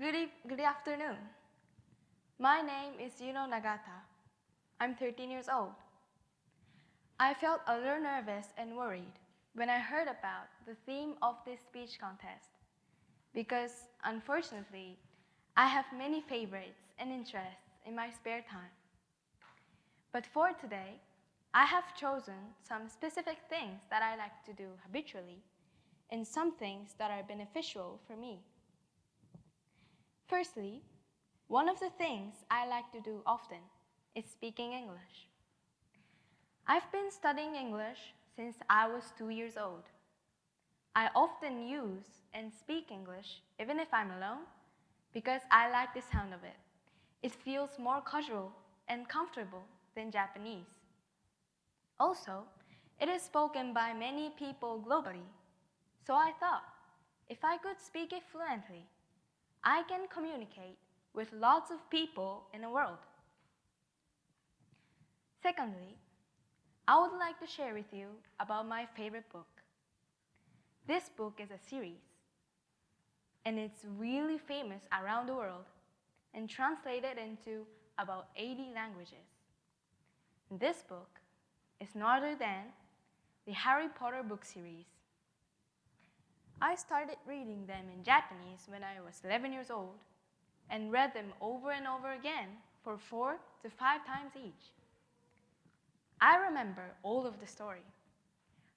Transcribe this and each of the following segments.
Good afternoon. My name is Nagata. I'm 13 years old. I felt a little nervous and worried when I heard about the theme of this speech contest because, unfortunately, I have many favorites and interests in my spare time. But for today, I have chosen some specific things that I like to do habitually and some things that are beneficial for me. Firstly, one of the things I like to do often is speaking English. I've been studying English since I was 2 years old. I often use and speak English even if I'm alone because I like the sound of it. It feels more casual and comfortable than Japanese. Also, it is spoken by many people globally, so I thought if I could speak it fluently, I can communicate with lots of people in the world. Secondly, I would like to share with you about my favorite book. This book is a series, and it's really famous around the world and translated into about 80 languages. This book is no other than the Harry Potter book series. I started reading them in Japanese when I was 11 years old and read them over and over again for 4 to 5 times each. I remember all of the story.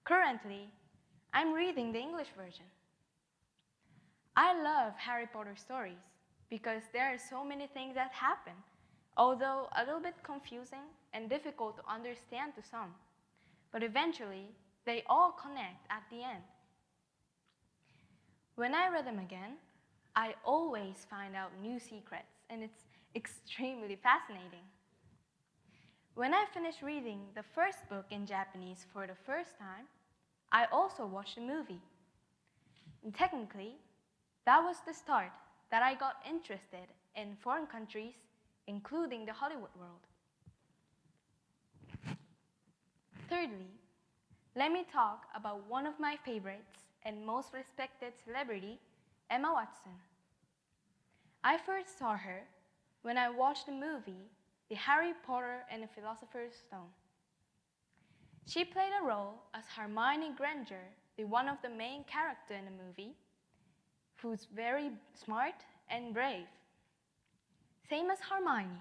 Currently, I'm reading the English version. I love Harry Potter stories because there are so many things that happen, although a little bit confusing and difficult to understand to some. But eventually, they all connect at the end. When I read them again, I always find out new secrets, and it's extremely fascinating. When I finished reading the first book in Japanese for the first time, I also watched the movie. And technically, that was the start that I got interested in foreign countries, including the Hollywood world. Thirdly, let me talk about one of my favorites and most respected celebrity, Emma Watson. I first saw her when I watched the movie The Harry Potter and the Philosopher's Stone. She played a role as Hermione Granger, one of the main characters in the movie, who's very smart and brave. Same as Hermione,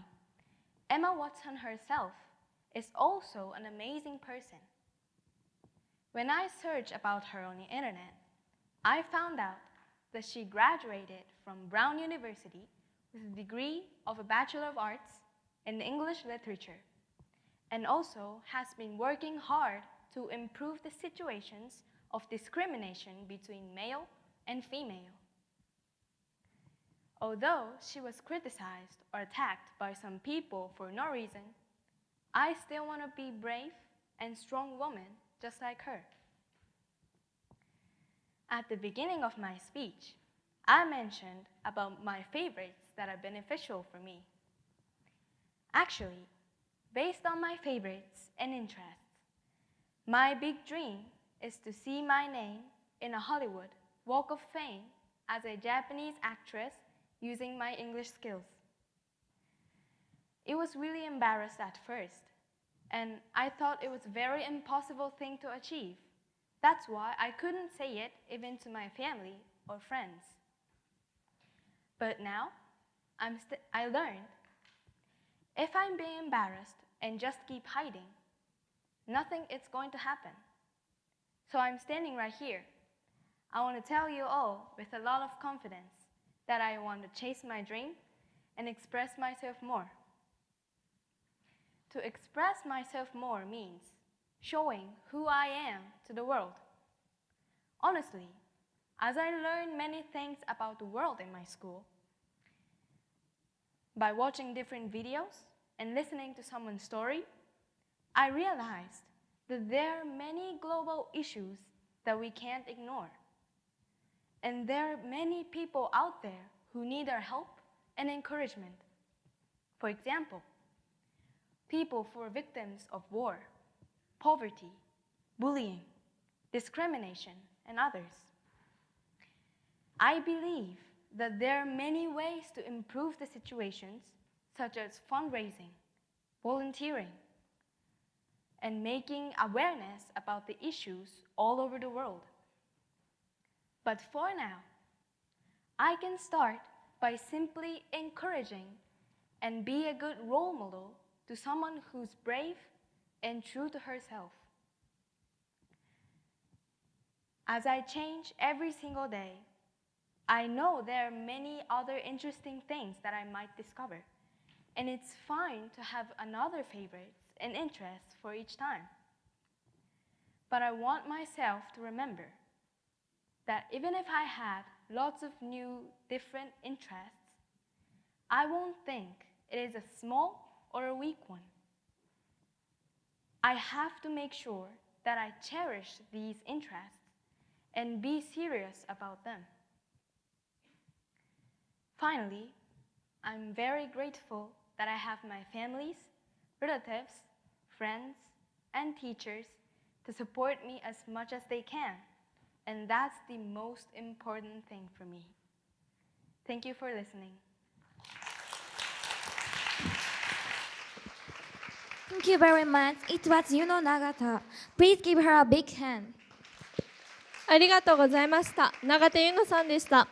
Emma Watson herself is also an amazing person. When I searched about her on the internet, I found out that she graduated from Brown University with a degree of a Bachelor of Arts in English Literature, and also has been working hard to improve the situations of discrimination between male and female. Although she was criticized or attacked by some people for no reason, I still want to be brave and strong woman just like her. At the beginning of my speech, I mentioned about my favorites that are beneficial for me. Actually, based on my favorites and interests, my big dream is to see my name in a Hollywood Walk of Fame as a Japanese actress using my English skills. It was really embarrassed at first, and I thought it was a very impossible thing to achieve. That's why I couldn't say it even to my family or friends. But now, I learned if I'm being embarrassed and just keep hiding, nothing is going to happen. So I'm standing right here. I want to tell you all with a lot of confidence that I want to chase my dream and express myself more. To express myself more means showing who I am to the world. Honestly, as I learned many things about the world in my school, by watching different videos and listening to someone's story, I realized that there are many global issues that we can't ignore. And there are many people out there who need our help and encouragement. For example, people who are victims of war, poverty, bullying, discrimination, and others. I believe that there are many ways to improve the situations, such as fundraising, volunteering, and making awareness about the issues all over the world. But for now, I can start by simply encouraging and be a good role model to someone who's brave and true to herself. As I change every single day, I know there are many other interesting things that I might discover, and it's fine to have another favorites and interests for each time. But I want myself to remember that even if I had lots of new, different interests, I won't think it is a small or a weak one. I have to make sure that I cherish these interests and be serious about them. Finally, I'm very grateful that I have my families, relatives, friends, and teachers to support me as much as they can, and that's the most important thing for me. Thank you for listening. Thank you very much. It was Yuno Nagata. Please give her a big hand. ありがとうございました。長田結乃さんでした。